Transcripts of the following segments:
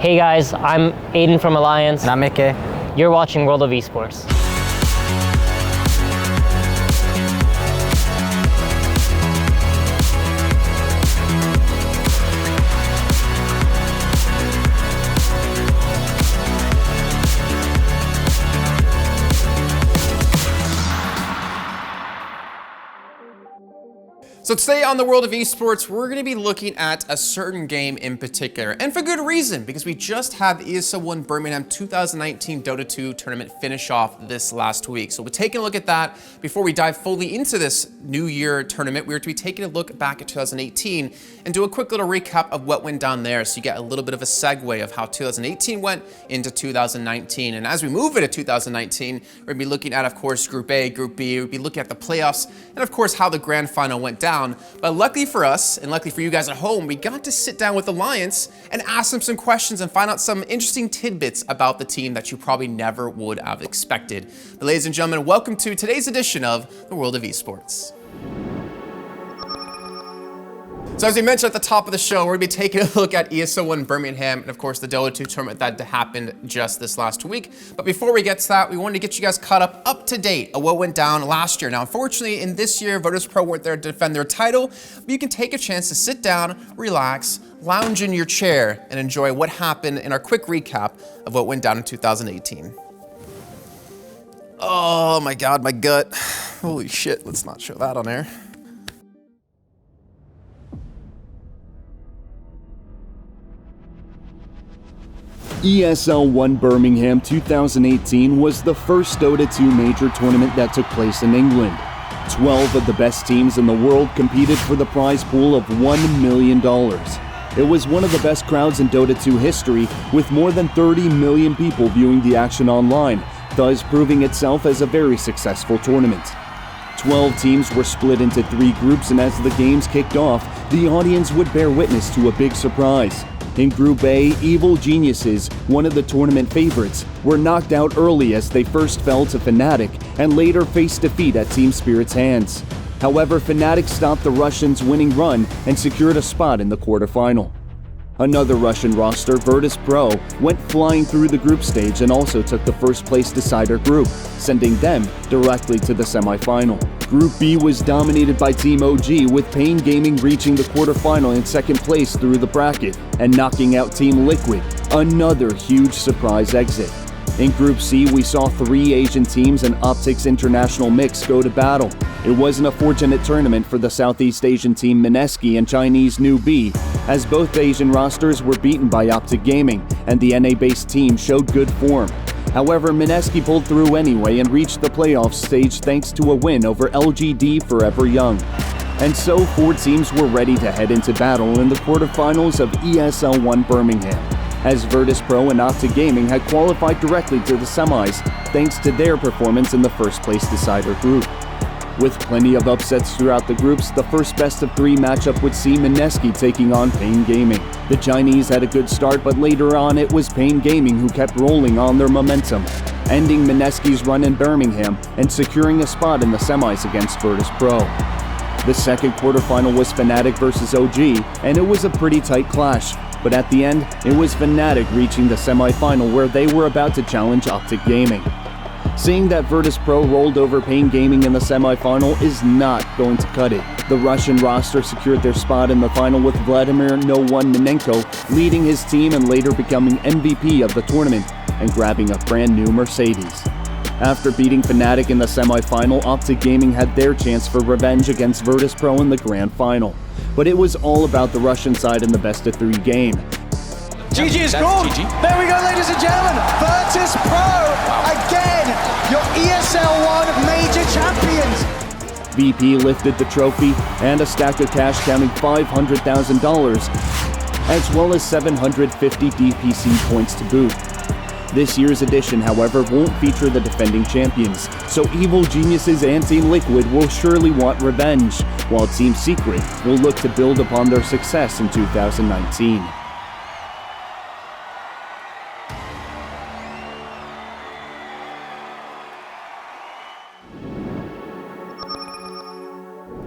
Hey guys, I'm Aiden from Alliance. And I'm Ike. You're watching World of Esports. So today on the World of Esports, we're going to be looking at a certain game in particular, and for good reason, because we just had the ESL 1 Birmingham 2019 Dota 2 tournament finish off this last week. So we're taking a look at that. Before we dive fully into this New Year tournament, we're to be taking a look back at 2018 and do a quick little recap of what went down there, so you get a little bit of a segue of how 2018 went into 2019. And as we move into 2019, we're going to be looking at, of course, Group A, Group B, we'll be looking at the playoffs, and of course, how the grand final went down. But luckily for us, and luckily for you guys at home, we got to sit down with Alliance and ask them some questions and find out some interesting tidbits about the team that you probably never would have expected. But ladies and gentlemen, welcome to today's edition of the World of Esports. So as we mentioned at the top of the show, we're going to be taking a look at ESL 1 Birmingham and of course the Dota 2 tournament that happened just this last week. But before we get to that, we wanted to get you guys caught up to date on what went down last year. Now, unfortunately, in this year, Virtus.pro weren't there to defend their title, but you can take a chance to sit down, relax, lounge in your chair, and enjoy what happened in our quick recap of what went down in 2018. Oh my God, my gut. Holy shit, let's not show that on air. ESL 1 Birmingham 2018 was the first Dota 2 major tournament that took place in England. 12 of the best teams in the world competed for the prize pool of $1 million. It was one of the best crowds in Dota 2 history, with more than 30 million people viewing the action online, thus proving itself as a very successful tournament. 12 teams were split into 3 groups, and as the games kicked off, the audience would bear witness to a big surprise. In Group A, Evil Geniuses, one of the tournament favorites, were knocked out early as they first fell to Fnatic and later faced defeat at Team Spirit's hands. However, Fnatic stopped the Russians' winning run and secured a spot in the quarterfinal. Another Russian roster, Virtus.pro, went flying through the group stage and also took the first place decider group, sending them directly to the semifinal. Group B was dominated by Team OG, with Pain Gaming reaching the quarterfinal in second place through the bracket and knocking out Team Liquid, another huge surprise exit. In Group C, we saw 3 Asian teams and Optics International Mix go to battle. It wasn't a fortunate tournament for the Southeast Asian team Mineski and Chinese New B, as both Asian rosters were beaten by Optic Gaming, and the NA-based team showed good form. However, Mineski pulled through anyway and reached the playoff stage thanks to a win over LGD Forever Young. And so 4 teams were ready to head into battle in the quarterfinals of ESL 1 Birmingham, as Virtus.pro and Optic Gaming had qualified directly to the semis thanks to their performance in the first place decider group. With plenty of upsets throughout the groups, the first best-of-3 matchup would see Mineski taking on Pain Gaming. The Chinese had a good start, but later on it was Pain Gaming who kept rolling on their momentum, ending Mineski's run in Birmingham and securing a spot in the semis against Virtus.pro. The second quarterfinal was Fnatic versus OG, and it was a pretty tight clash, but at the end, it was Fnatic reaching the semifinal where they were about to challenge Optic Gaming. Seeing that Virtus.pro rolled over Pain Gaming in the semifinal is not going to cut it. The Russian roster secured their spot in the final with Vladimir No One Minenko leading his team and later becoming MVP of the tournament and grabbing a brand new Mercedes. After beating Fnatic in the semifinal, Optic Gaming had their chance for revenge against Virtus.pro in the grand final. But it was all about the Russian side in the best-of-3 game. GG is gone. GG. There we go, ladies and gentlemen. Virtus.pro, again, your ESL 1 major champions. VP lifted the trophy and a stack of cash counting $500,000, as well as 750 DPC points to boot. This year's edition, however, won't feature the defending champions, so Evil Geniuses and Team Liquid will surely want revenge, while Team Secret will look to build upon their success in 2019.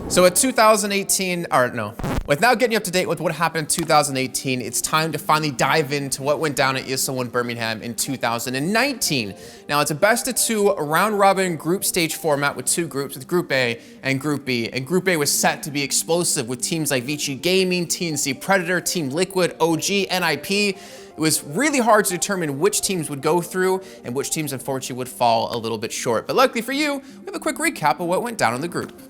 So at 2018, or no, Without getting up to date with what happened in 2018, it's time to finally dive into what went down at ESL 1 Birmingham in 2019. Now, it's a best-of-2 round-robin group stage format with 2 groups, with Group A and Group B. And Group A was set to be explosive with teams like VG Gaming, TNC Predator, Team Liquid, OG, NIP. It was really hard to determine which teams would go through and which teams, unfortunately, would fall a little bit short. But luckily for you, we have a quick recap of what went down in the group.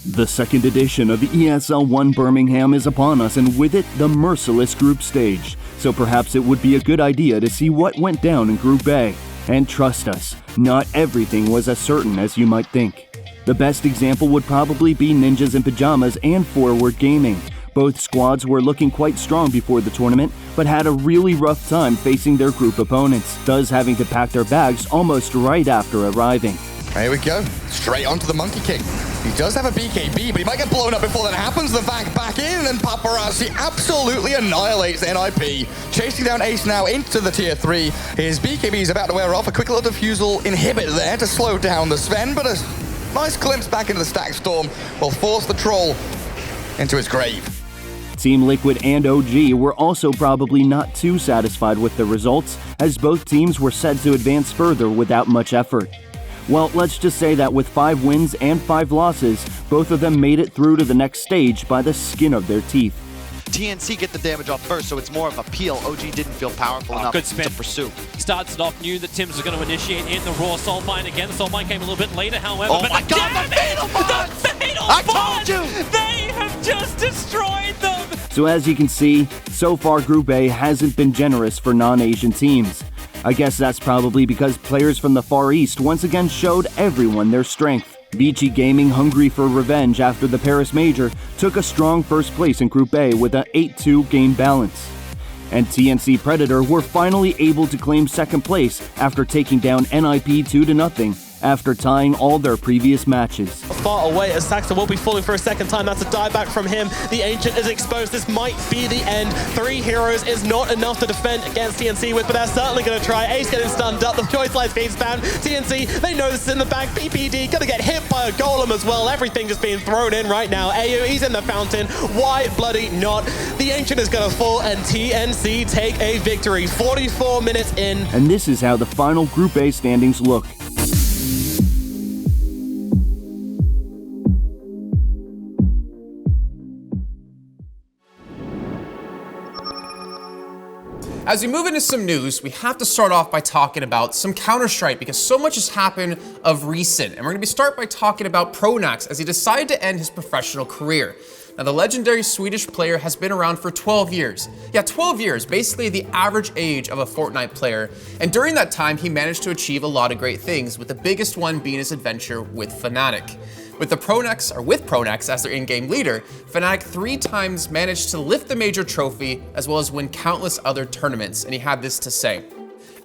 The second edition of the ESL 1 Birmingham is upon us, and with it, the merciless group stage. So perhaps it would be a good idea to see what went down in Group A. And trust us, not everything was as certain as you might think. The best example would probably be Ninjas in Pajamas and Forward Gaming. Both squads were looking quite strong before the tournament, but had a really rough time facing their group opponents, thus having to pack their bags almost right after arriving. Here we go, straight onto the Monkey King. He does have a BKB, but he might get blown up before that happens. The Vac back in, and Paparazzi absolutely annihilates NIP. Chasing down Ace now into the tier 3. His BKB is about to wear off. A quick little defusal inhibit there to slow down the Sven, but a nice glimpse back into the stack storm will force the troll into his grave. Team Liquid and OG were also probably not too satisfied with the results, as both teams were set to advance further without much effort. Well, let's just say that with 5 wins and 5 losses, both of them made it through to the next stage by the skin of their teeth. TNC get the damage off first, so it's more of a peel. OG didn't feel powerful enough to pursue. Starts it off, knew that Tim's was going to initiate in the raw Soul Mine again. The Soul Mine came a little bit later, however. Oh my god, the Fatal Bond! The Fatal I Bond! told you! They have just destroyed them! So as you can see, so far Group A hasn't been generous for non-Asian teams. I guess that's probably because players from the Far East once again showed everyone their strength. VG Gaming, hungry for revenge after the Paris Major, took a strong first place in Group A with an 8-2 game balance. And TNC Predator were finally able to claim second place after taking down NIP 2-0 after tying all their previous matches. Far away as Saxon will be falling for a second time. That's a dive back from him. The Ancient is exposed. This might be the end. 3 heroes is not enough to defend against TNC with, but they're certainly going to try. Ace getting stunned up. The choice lights being spammed. TNC, they know this is in the bag. PPD going to get hit by a golem as well. Everything just being thrown in right now. AU, he's in the fountain. Why bloody not? The Ancient is going to fall, and TNC take a victory. 44 minutes in. And this is how the final Group A standings look. As we move into some news, we have to start off by talking about some Counter-Strike because so much has happened of recent. And we're going to start by talking about Pronax as he decided to end his professional career. Now, the legendary Swedish player has been around for 12 years. Yeah, 12 years, basically the average age of a Fortnite player. And during that time, he managed to achieve a lot of great things, with the biggest one being his adventure with Fnatic. With Pronax as their in-game leader, Fnatic 3 times managed to lift the major trophy as well as win countless other tournaments, and he had this to say.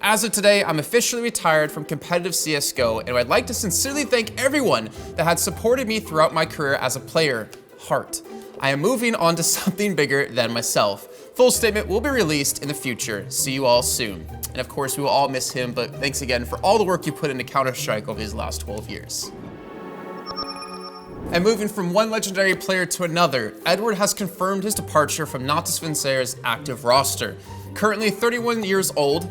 As of today, I'm officially retired from competitive CSGO, and I'd like to sincerely thank everyone that had supported me throughout my career as a player. Heart. I am moving on to something bigger than myself. Full statement will be released in the future. See you all soon. And of course, we will all miss him, but thanks again for all the work you put into Counter-Strike over his last 12 years. And moving from one legendary player to another, Edward has confirmed his departure from Natasvincer's active roster. Currently 31 years old,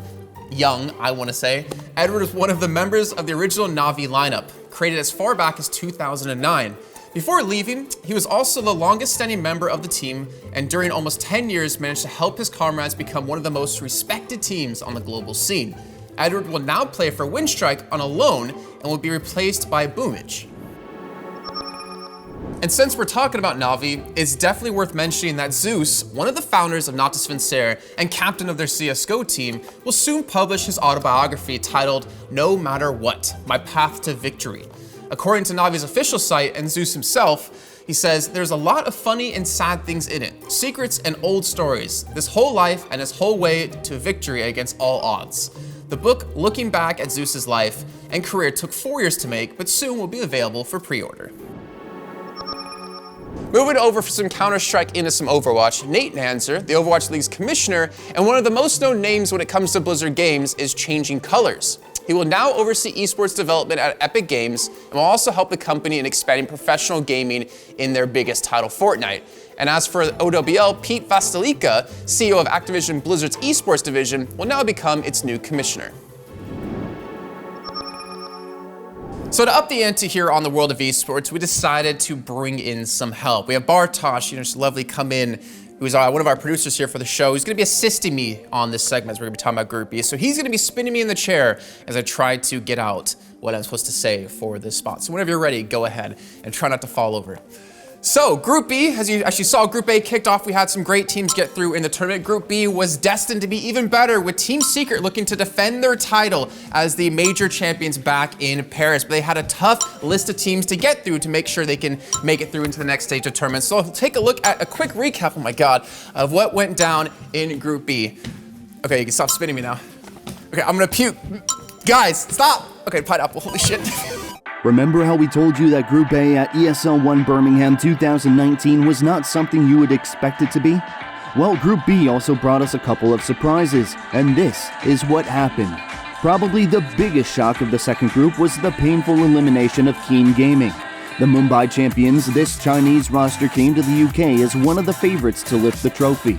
young, I want to say, Edward is one of the members of the original Na'Vi lineup, created as far back as 2009. Before leaving, he was also the longest standing member of the team, and during almost 10 years managed to help his comrades become one of the most respected teams on the global scene. Edward will now play for Winstrike on a loan and will be replaced by Boomage. And since we're talking about Na'Vi, it's definitely worth mentioning that Zeus, one of the founders of Natasvincer and captain of their CSGO team, will soon publish his autobiography titled No Matter What, My Path to Victory. According to Na'Vi's official site and Zeus himself, he says, there's a lot of funny and sad things in it, secrets and old stories, this whole life and his whole way to victory against all odds. The book, looking back at Zeus's life and career, took 4 years to make, but soon will be available for pre-order. Moving over for some Counter-Strike into some Overwatch, Nate Nanzer, the Overwatch League's commissioner and one of the most known names when it comes to Blizzard games, is changing colors. He will now oversee esports development at Epic Games and will also help the company in expanding professional gaming in their biggest title, Fortnite. And as for OWL, Pete Vastalika, CEO of Activision Blizzard's esports division, will now become its new commissioner. So to up the ante here on the World of Esports, we decided to bring in some help. We have Bartosz, just lovely, come in, who's one of our producers here for the show. He's going to be assisting me on this segment as we're going to be talking about Group B. So he's going to be spinning me in the chair as I try to get out what I'm supposed to say for this spot. So whenever you're ready, go ahead and try not to fall over. So Group B, as you saw, Group A kicked off. We had some great teams get through in the tournament. Group B was destined to be even better, with Team Secret looking to defend their title as the major champions back in Paris. But they had a tough list of teams to get through to make sure they can make it through into the next stage of tournament. So I'll take a look at a quick recap, oh my God, of what went down in Group B. Okay, you can stop spinning me now. Okay, I'm gonna puke. Guys, stop. Okay, pineapple, holy shit. Remember how we told you that Group A at ESL 1 Birmingham 2019 was not something you would expect it to be? Well, Group B also brought us a couple of surprises, and this is what happened. Probably the biggest shock of the second group was the painful elimination of Keen Gaming. The Mumbai champions, this Chinese roster came to the UK as one of the favorites to lift the trophy.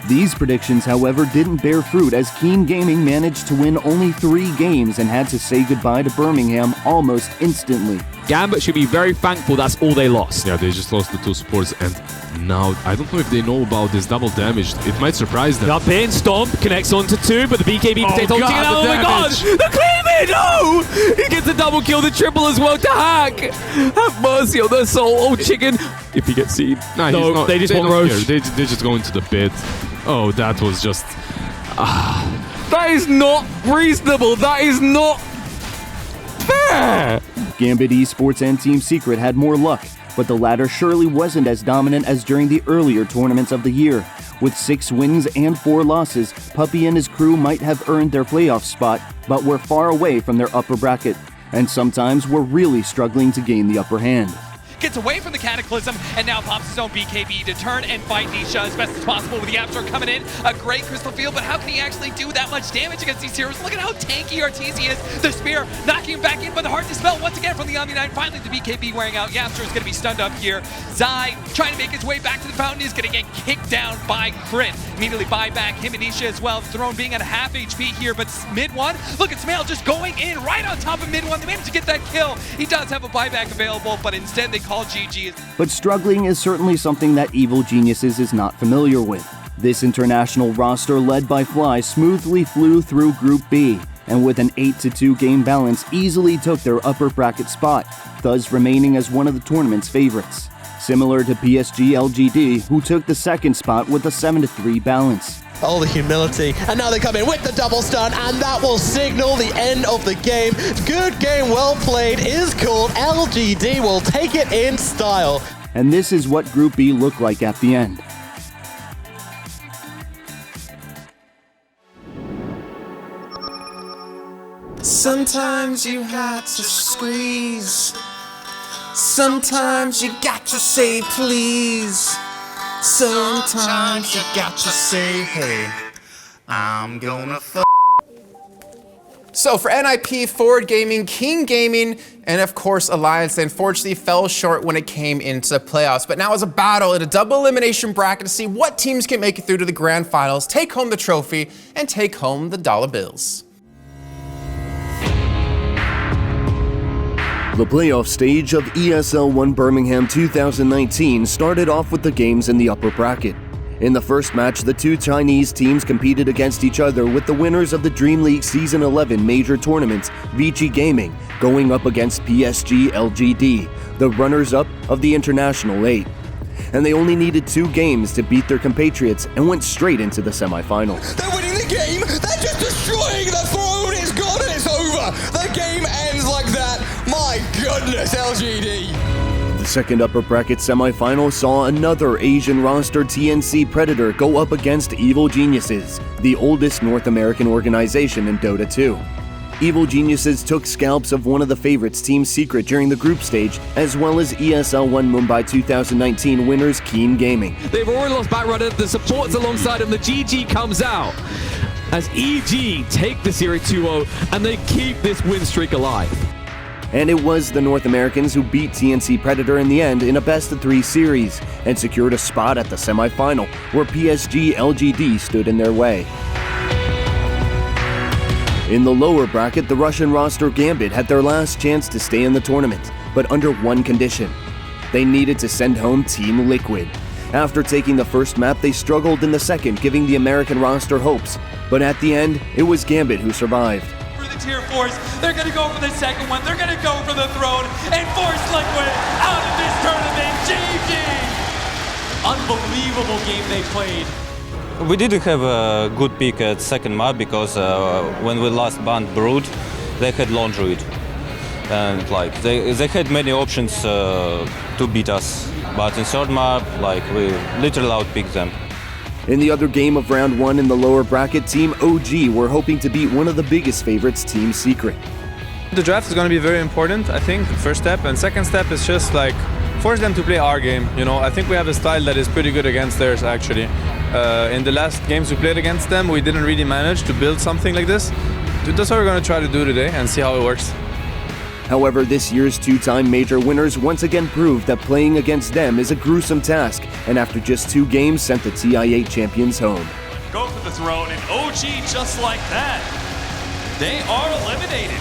These predictions, however, didn't bear fruit as Keen Gaming managed to win only 3 games and had to say goodbye to Birmingham almost instantly. Gambit should be very thankful that's all they lost. Yeah, they just lost the 2 supports, and now I don't know if they know about this double damage. It might surprise them. Up in, Stomp connects onto 2, but the BKB potato oh my God! The cleavage! No! He gets a double kill, the triple as well to Hack. Have mercy on their soul, old chicken. If he gets seen. Nah, no, they just want Roche. They just go into the pit. Oh, that was just... That is not reasonable. That is not fair. Gambit Esports and Team Secret had more luck, but the latter surely wasn't as dominant as during the earlier tournaments of the year. With 6 wins and 4 losses, Puppy and his crew might have earned their playoff spot, but were far away from their upper bracket, and sometimes were really struggling to gain the upper hand. Gets away from the Cataclysm, and now pops his own BKB to turn and fight Nisha as best as possible with the Absor coming in. A great Crystal Field, but how can he actually do that much damage against these heroes? Look at how tanky Arteezy is. The Spear knocking him back in, but the Heart Dispel once again from the Omni-Knight. Finally, the BKB wearing out. Yamster is going to be stunned up here. Zai trying to make his way back to the fountain is going to get kicked down by Crit. Immediately buy back him and Nisha as well. Throne being at half HP here, but mid one, look at Smail just going in right on top of mid one. They managed to get that kill. He does have a buyback available, but instead they call GG. But struggling is certainly something that Evil Geniuses is not familiar with. This international roster led by Fly smoothly flew through Group B, and with an 8-2 game balance easily took their upper bracket spot, thus remaining as one of the tournament's favorites. Similar to PSG.LGD, who took the second spot with a 7-3 balance. Oh, the humility. And now they come in with the double stun, and that will signal the end of the game. Good game, well played is called. LGD will take it in style. And this is what Group B looked like at the end. Sometimes you had to squeeze. Sometimes you got to say please. Sometimes you got to say, hey, I'm gonna f***. So for NIP, Forward Gaming, King Gaming, and of course Alliance, they unfortunately fell short when it came into the playoffs. But now it's a battle in a double elimination bracket to see what teams can make it through to the grand finals, take home the trophy, and take home the dollar bills. The playoff stage of ESL 1 Birmingham 2019 started off with the games in the upper bracket. In the first match, the 2 Chinese teams competed against each other, with the winners of the Dream League Season 11 major tournaments, Vici Gaming, going up against PSG.LGD, the runners-up of the International 8. And they only needed 2 games to beat their compatriots and went straight into the semifinals. They're winning the game, they're just destroying the throne, it's gone and it's over. The game ends like that. My goodness, LGD. The second upper bracket semifinal saw another Asian roster TNC Predator go up against Evil Geniuses, the oldest North American organization in Dota 2. Evil Geniuses took scalps of one of the favorites, Team Secret, during the group stage, as well as ESL 1 Mumbai 2019 winners Keen Gaming. They've already lost Backrunner, the support's alongside him, the GG comes out. as EG take the series 2-0 and they keep this win streak alive. And it was the North Americans who beat TNC Predator in the end in a best-of-3 series and secured a spot at the semifinal where PSG.LGD stood in their way. In the lower bracket, the Russian roster Gambit had their last chance to stay in the tournament, but under one condition. They needed to send home Team Liquid. After taking the first map, they struggled in the second, giving the American roster hopes. But at the end, it was Gambit who survived. For the tier 4s, they're going to go for the second one. They're going to go for the throne and force Liquid out of this tournament. GG! Unbelievable game they played. We didn't have a good pick at second map because when we last banned Brood, they had Lone Druid. And like they had many options to beat us. But in third map, like we literally outpicked them. In the other game of round 1 in the lower bracket, Team OG were hoping to beat one of the biggest favorites, Team Secret. The draft is going to be very important, I think, the first step. And second step is just like force them to play our game. You know, I think we have a style that is pretty good against theirs, actually. In the last games we played against them, we didn't really manage to build something like this. That's what we're going to try to do today and see how it works. However, this year's two-time major winners once again proved that playing against them is a gruesome task, and after just 2 games sent the TI8 champions home. Go for the throne, and OG just like that. They are eliminated.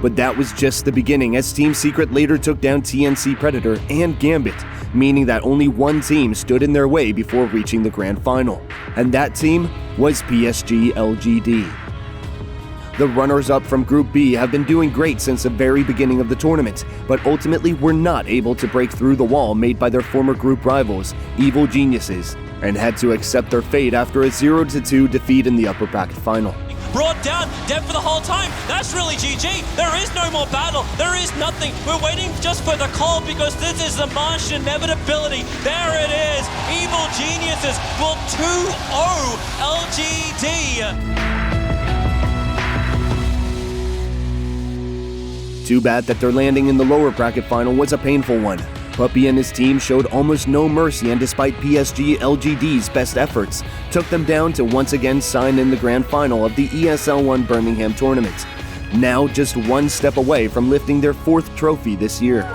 But that was just the beginning, as Team Secret later took down TNC Predator and Gambit, meaning that only one team stood in their way before reaching the grand final. And that team was PSG.LGD. The runners-up from Group B have been doing great since the very beginning of the tournament, but ultimately were not able to break through the wall made by their former group rivals, Evil Geniuses, and had to accept their fate after a 0-2 defeat in the upper bracket final. Brought down, dead for the whole time. That's really GG. There is no more battle. There is nothing. We're waiting just for the call because this is the Martian inevitability. There it is. Evil Geniuses will 2-0 LGD. Too bad that their landing in the lower bracket final was a painful one. Puppy and his team showed almost no mercy, and despite PSG.LGD's best efforts, took them down to once again sign in the grand final of the ESL 1 Birmingham tournament. Now just one step away from lifting their 4th trophy this year.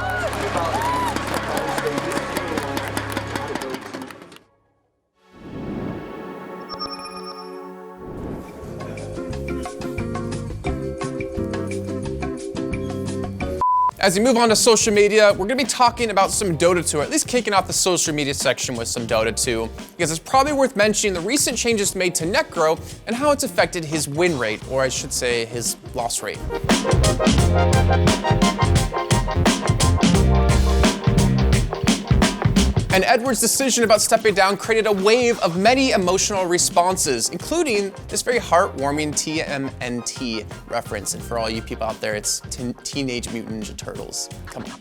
As we move on to social media, we're going to be talking about some Dota 2, or at least kicking off the social media section with some Dota 2, because it's probably worth mentioning the recent changes made to Necro and how it's affected his win rate, or I should say his loss rate. And Edward's decision about stepping down created a wave of many emotional responses, including this very heartwarming TMNT reference. And for all you people out there, it's Teenage Mutant Ninja Turtles. Come on.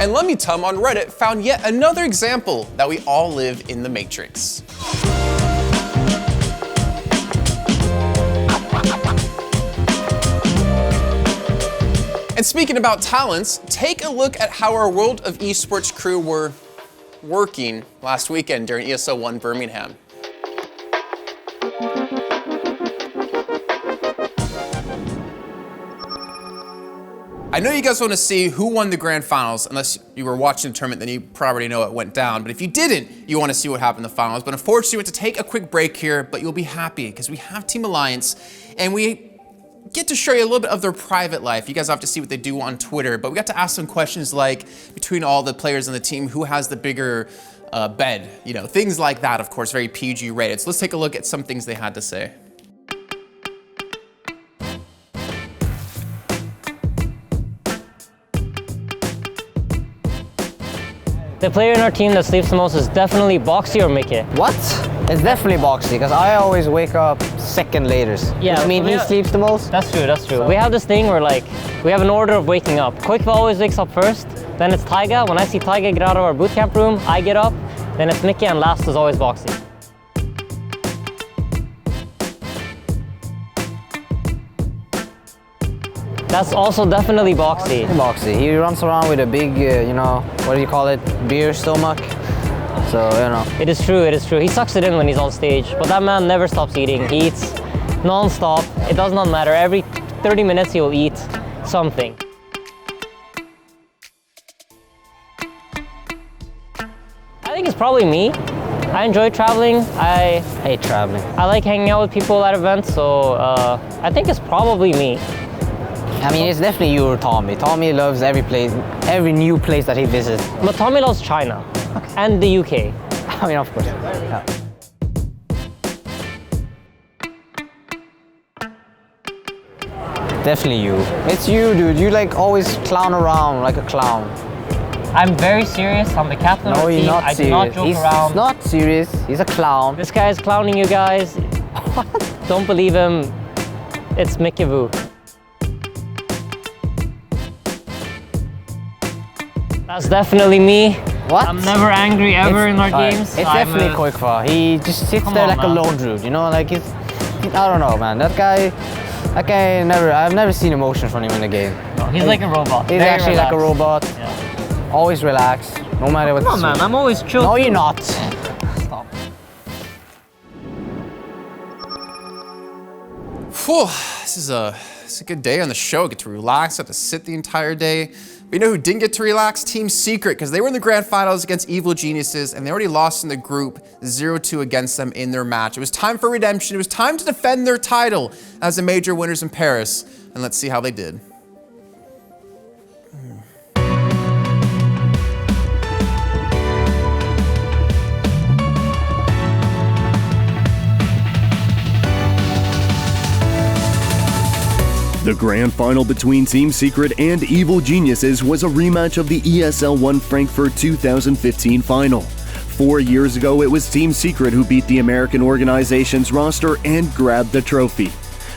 And Let Me Tum on Reddit found yet another example that we all live in the Matrix. And speaking about talents, take a look at how our World of Esports crew were working last weekend during ESL 1 Birmingham. I know you guys want to see who won the grand finals. Unless you were watching the tournament, then you probably know it went down. But if you didn't, you want to see what happened in the finals. But unfortunately, we have to take a quick break here, but you'll be happy because we have Team Alliance and we get to show you a little bit of their private life. You guys have to see what they do on Twitter, but we got to ask some questions like, between all the players on the team, who has the bigger bed? You know, things like that, of course, very PG rated. So let's take a look at some things they had to say. The player in our team that sleeps the most is definitely Boxy or Mickey. What? It's definitely Boxy, because I always wake up second latest. Yeah, I mean, he sleeps the most. That's true, that's true. So we have this thing where like, we have an order of waking up. Quick always wakes up first, then it's Taiga. When I see Taiga get out of our bootcamp room, I get up, then it's Mickey, and last is always Boxy. That's also definitely Boxy. Boxy. He runs around with a big, you know, what do you call it? Beer stomach. So, you know. It is true, it is true. He sucks it in when he's on stage, but that man never stops eating. He eats non-stop. It does not matter. Every 30 minutes he will eat something. I think it's probably me. I enjoy traveling. I hate traveling. I like hanging out with people at events, so I think it's probably me. I mean, it's definitely you or Tommy. Tommy loves every place, every new place that he visits. But Tommy loves China and the UK. I mean, of course. Yeah. Definitely you. It's you, dude. You like always clown around like a clown. I'm very serious. I'm the captain of the team. Not I serious. do not joke around. He's not serious. He's a clown. This guy is clowning you guys. Don't believe him. It's Mickey Vu. That's definitely me. What? I'm never angry ever in our games. It's definitely Koikfa. He just sits there like a lone dude, you know, like I don't know, man. That guy I've never seen emotion from him in a game. No, he's like a robot. He's very actually relaxed. like a robot. Yeah. Always relaxed, no matter what. Come on, man. I'm always chill. No, you're not. Stop. Whew, this is a good day on the show. I get to relax, I have to sit the entire day. But you know who didn't get to relax? Team Secret, because they were in the grand finals against Evil Geniuses, and they already lost in the group 0-2 against them in their match. It was time for redemption. It was time to defend their title as the major winners in Paris. And let's see how they did. The grand final between Team Secret and Evil Geniuses was a rematch of the ESL 1 Frankfurt 2015 final. 4 years ago, it was Team Secret who beat the American organization's roster and grabbed the trophy.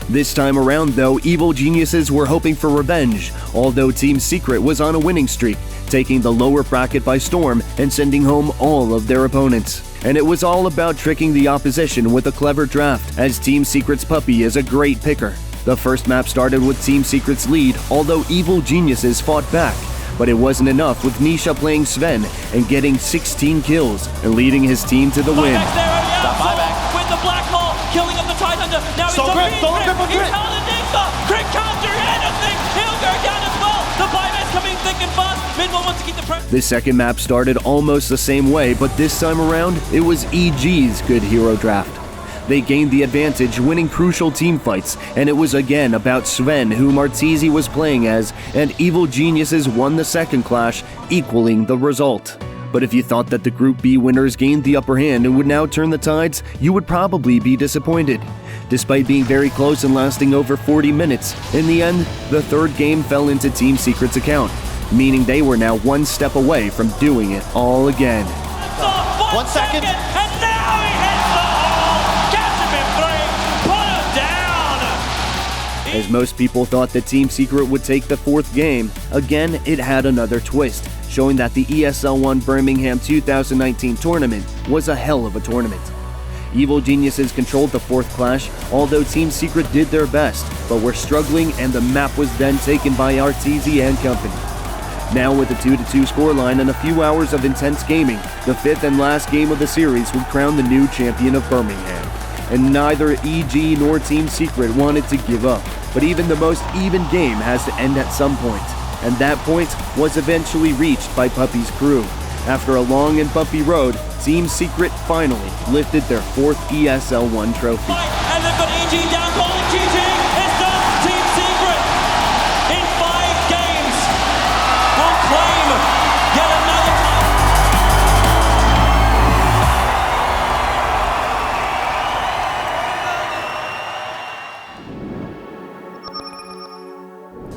This time around, though, Evil Geniuses were hoping for revenge, although Team Secret was on a winning streak, taking the lower bracket by storm and sending home all of their opponents. And it was all about tricking the opposition with a clever draft, as Team Secret's Puppy is a great picker. The first map started with Team Secret's lead, although Evil Geniuses fought back. But it wasn't enough, with Nisha playing Sven and getting 16 kills and leading his team to the win. With the black hole, killing up the Tidehunter. Now he's he's held a Nisha. Crit can't do anything. He'll go down as well. The buyback's coming thick and fast. Midwell wants to keep the pressure. The second map started almost the same way, but this time around, it was EG's good hero draft. They gained the advantage, winning crucial team fights, and it was again about Sven, whom Arteezy was playing as, and Evil Geniuses won the second clash, equaling the result. But if you thought that the Group B winners gained the upper hand and would now turn the tides, you would probably be disappointed. Despite being very close and lasting over 40 minutes, in the end, the third game fell into Team Secret's account, meaning they were now one step away from doing it all again. 1 second. And now he hits the hole. Gets him in 3. Put him down. As most people thought that Team Secret would take the fourth game, again it had another twist, showing that the ESL 1 Birmingham 2019 tournament was a hell of a tournament. Evil Geniuses controlled the fourth clash, although Team Secret did their best, but were struggling and the map was then taken by Arteezy and company. Now with a 2-2 scoreline and a few hours of intense gaming, the fifth and last game of the series would crown the new champion of Birmingham. And neither EG nor Team Secret wanted to give up, but even the most even game has to end at some point. And that point was eventually reached by Puppy's crew. After a long and bumpy road, Team Secret finally lifted their fourth ESL 1 trophy. And they've got EG down calling GG. It's done. Team Secret in 5 games will claim yet another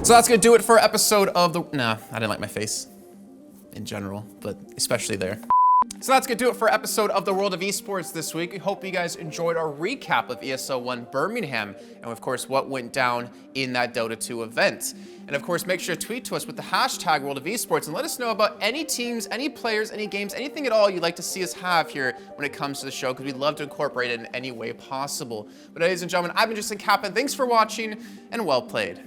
So that's going to do it for an episode of the... Nah, I didn't like my face in general, but especially there. So that's going to do it for an episode of the World of Esports this week. We hope you guys enjoyed our recap of ESL 1 Birmingham and, of course, what went down in that Dota 2 event. And, of course, make sure to tweet to us with the hashtag World of Esports and let us know about any teams, any players, any games, anything at all you'd like to see us have here when it comes to the show, because we'd love to incorporate it in any way possible. But ladies and gentlemen, I've been Justin Kaplan. Thanks for watching, and well played.